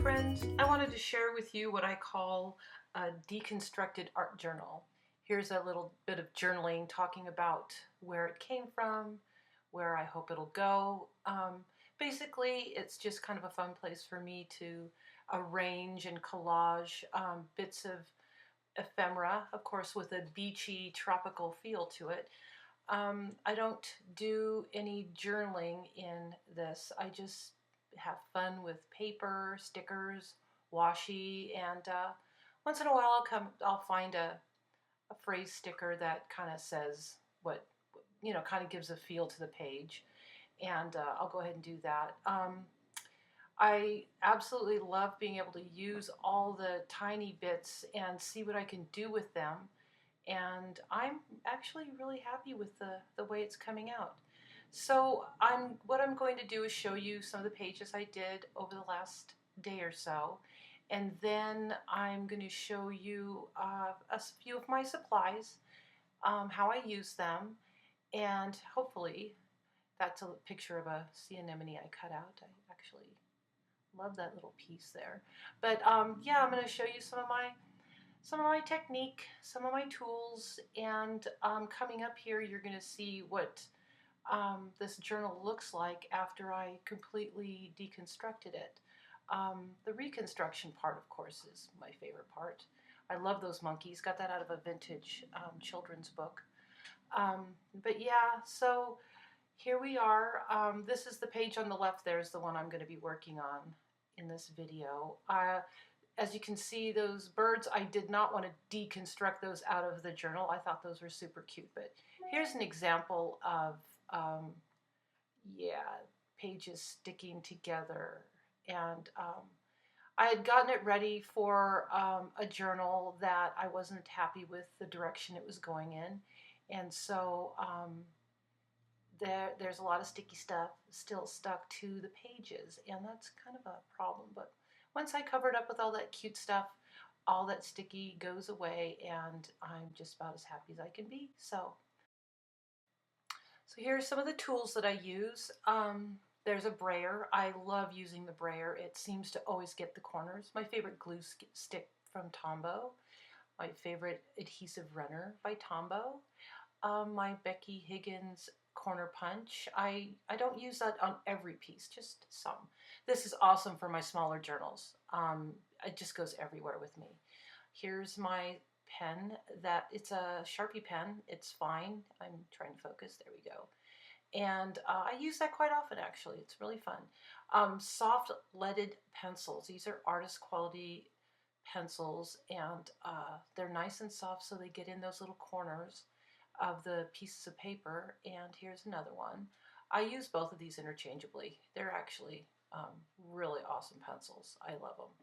friends, I wanted to share with you what I call a deconstructed art journal. Here's a little bit of journaling talking about where it came from, where I hope it'll go. Basically, it's just kind of a fun place for me to arrange and collage bits of ephemera, of course, with a beachy tropical feel to it. I don't do any journaling in this. I just have fun with paper, stickers, washi, and once in a while I'll find a phrase sticker that kind of says what, kind of gives a feel to the page, and I'll go ahead and do that. I absolutely love being able to use all the tiny bits and see what I can do with them, and I'm actually really happy with the way it's coming out. So what I'm going to do is show you some of the pages I did over the last day or so, and then I'm going to show you a few of my supplies, how I use them, and hopefully that's a picture of a sea anemone I cut out. I actually love that little piece there. But yeah, I'm going to show you some of my technique, some of my tools, and coming up here you're going to see what this journal looks like after I completely deconstructed it. The reconstruction part, of course, is my favorite part. I love those monkeys. Got that out of a vintage children's book. But yeah, so here we are. This is the page on the left. There's the one I'm going to be working on in this video. As you can see, those birds, I did not want to deconstruct those out of the journal. I thought those were super cute, but here's an example of, yeah, pages sticking together. And I had gotten it ready for a journal that I wasn't happy with the direction it was going in. And so there's a lot of sticky stuff still stuck to the pages, and that's kind of a problem. But once I covered up with all that cute stuff, all that sticky goes away, and I'm just about as happy as I can be. So here are some of the tools that I use. There's a brayer. I love using the brayer. It seems to always get the corners. My favorite glue stick from Tombow. My favorite adhesive runner by Tombow. My Becky Higgins corner punch. I don't use that on every piece, just some. This is awesome for my smaller journals. It just goes everywhere with me. Here's my pen. It's a Sharpie pen. It's fine. I'm trying to focus. There we go. And I use that quite often, actually. It's really fun. Soft leaded pencils. These are artist quality pencils, and they're nice and soft, so they get in those little corners of the pieces of paper. And here's another one. I use both of these interchangeably. They're actually really awesome pencils. I love them.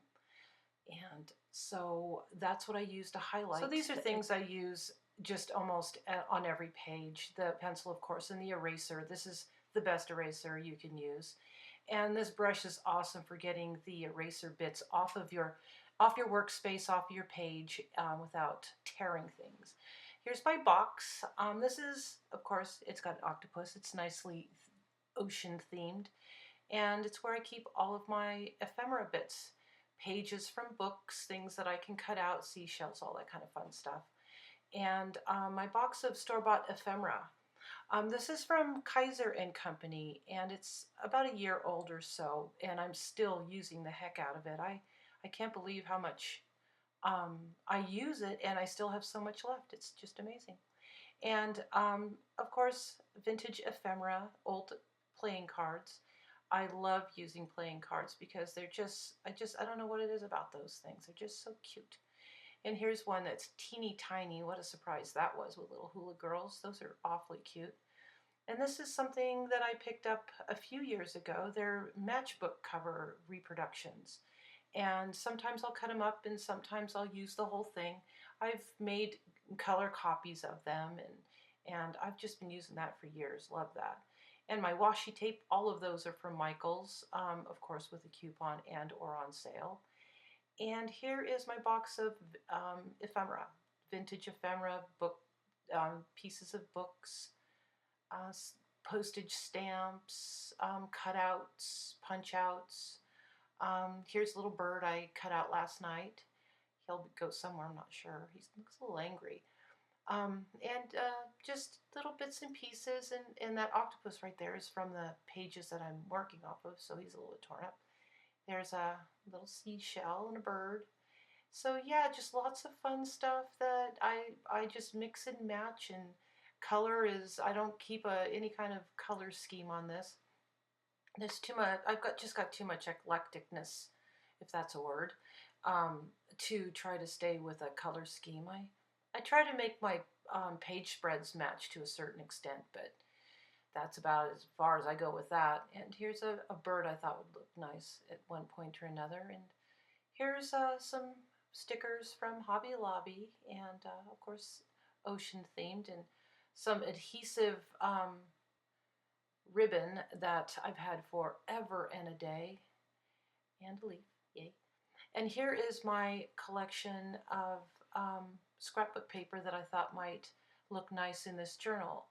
And so that's what I use to highlight. So these are things I use just almost on every page. The pencil, of course, and the eraser. This is the best eraser you can use. And this brush is awesome for getting the eraser bits off your workspace, off your page, without tearing things. Here's my box. This is, of course, it's got an octopus. It's nicely ocean themed. And it's where I keep all of my ephemera bits. Pages from books, things that I can cut out, seashells, all that kind of fun stuff. And my box of store-bought ephemera. This is from Kaiser & Company, and it's about a year old or so, and I'm still using the heck out of it. I can't believe how much I use it, and I still have so much left. It's just amazing. And of course, vintage ephemera, old playing cards. I love using playing cards because they're I don't know what it is about those things. They're just so cute. And here's one that's teeny tiny. What a surprise that was, with little hula girls. Those are awfully cute. And this is something that I picked up a few years ago. They're matchbook cover reproductions. And sometimes I'll cut them up, and sometimes I'll use the whole thing. I've made color copies of them, and I've just been using that for years. Love that. And my washi tape, all of those are from Michaels, of course with a coupon and or on sale. And here is my box of ephemera, vintage ephemera, book pieces of books, postage stamps, cutouts, punch outs, Here's a little bird I cut out last night. He'll go somewhere, I'm not sure. He looks a little angry. And just little bits and pieces, and that octopus right there is from the pages that I'm working off of, so he's a little bit torn up. There's a little seashell and a bird. So yeah, just lots of fun stuff that I just mix and match, and color is, I don't keep any kind of color scheme on this. There's too much, just got too much eclecticness, if that's a word, to try to stay with a color scheme. I try to make my page spreads match to a certain extent, but that's about as far as I go with that. And here's a bird I thought would look nice at one point or another. And here's some stickers from Hobby Lobby, and of course ocean themed, and some adhesive ribbon that I've had forever and a day, and a leaf, yay. And here is my collection of scrapbook paper that I thought might look nice in this journal.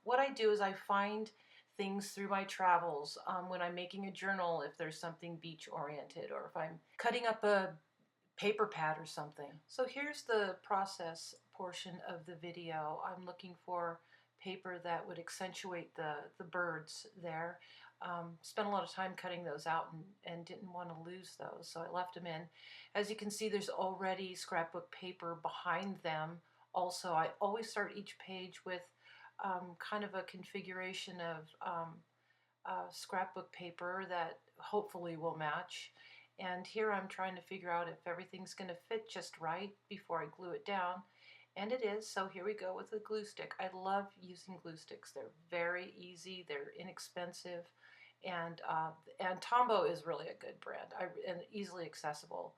What I do is I find things through my travels when I'm making a journal, if there's something beach oriented, or if I'm cutting up a paper pad or something. So here's the process portion of the video. I'm looking for paper that would accentuate the birds there. Spent a lot of time cutting those out, and didn't want to lose those, so I left them in. As you can see, there's already scrapbook paper behind them. Also, I always start each page with kind of a configuration of scrapbook paper that hopefully will match. And here I'm trying to figure out if everything's going to fit just right before I glue it down. And it is, so here we go with the glue stick. I love using glue sticks. They're very easy, they're inexpensive, and Tombow is really a good brand, and easily accessible.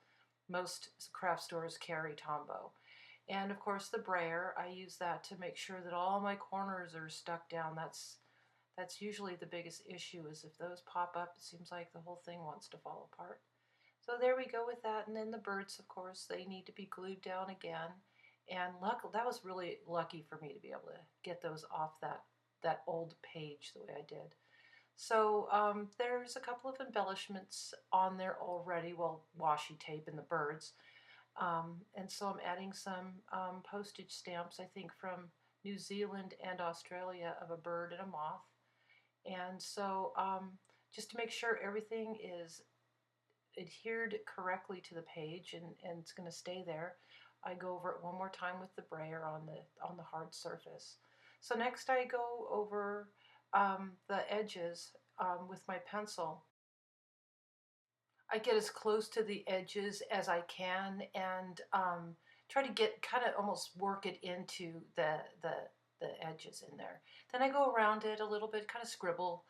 Most craft stores carry Tombow. And of course the brayer, I use that to make sure that all my corners are stuck down. That's usually the biggest issue, is if those pop up, it seems like the whole thing wants to fall apart. So there we go with that. And then the birds, of course, they need to be glued down again. And that was really lucky for me to be able to get those off that old page the way I did. So there's a couple of embellishments on there already, well, washi tape and the birds. And so I'm adding some postage stamps, I think from New Zealand and Australia, of a bird and a moth. And so just to make sure everything is adhered correctly to the page, and it's going to stay there, I go over it one more time with the brayer on the hard surface. So next I go over the edges with my pencil. I get as close to the edges as I can, and try to get, kind of almost work it into the edges in there. Then I go around it a little bit, kind of scribble,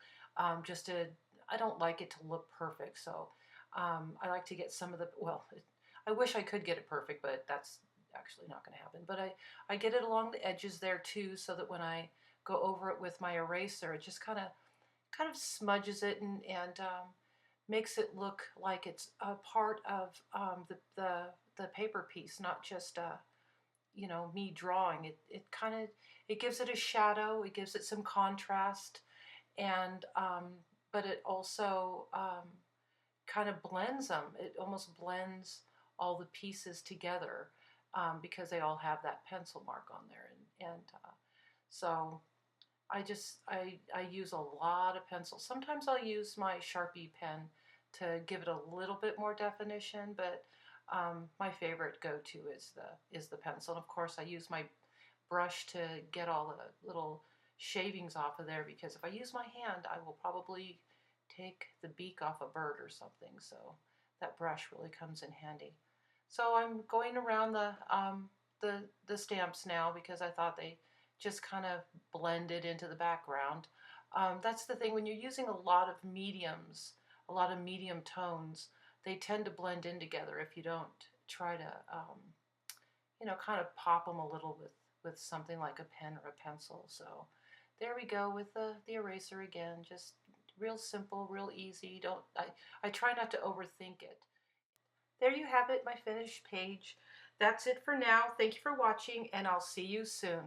just to, I don't like it to look perfect, so I like to get some of the, well, I wish I could get it perfect, but that's actually not going to happen. But I get it along the edges there too, so that when I go over it with my eraser, it just kind of smudges it, and makes it look like it's a part of the paper piece, not just me drawing. It kind of, it gives it a shadow, it gives it some contrast, and but it also kind of blends them. It almost blends all the pieces together, because they all have that pencil mark on there, and so I use a lot of pencils. Sometimes I'll use my Sharpie pen to give it a little bit more definition, but my favorite go-to is the pencil. And of course I use my brush to get all the little shavings off of there, because if I use my hand, I will probably take the beak off a bird or something, so that brush really comes in handy. So I'm going around the stamps now, because I thought they just kind of blended into the background. That's the thing, when you're using a lot of mediums, a lot of medium tones, they tend to blend in together if you don't try to, kind of pop them a little with something like a pen or a pencil. So there we go with the eraser again, just real simple, real easy. I try not to overthink it. There you have it, my finished page. That's it for now. Thank you for watching, and I'll see you soon.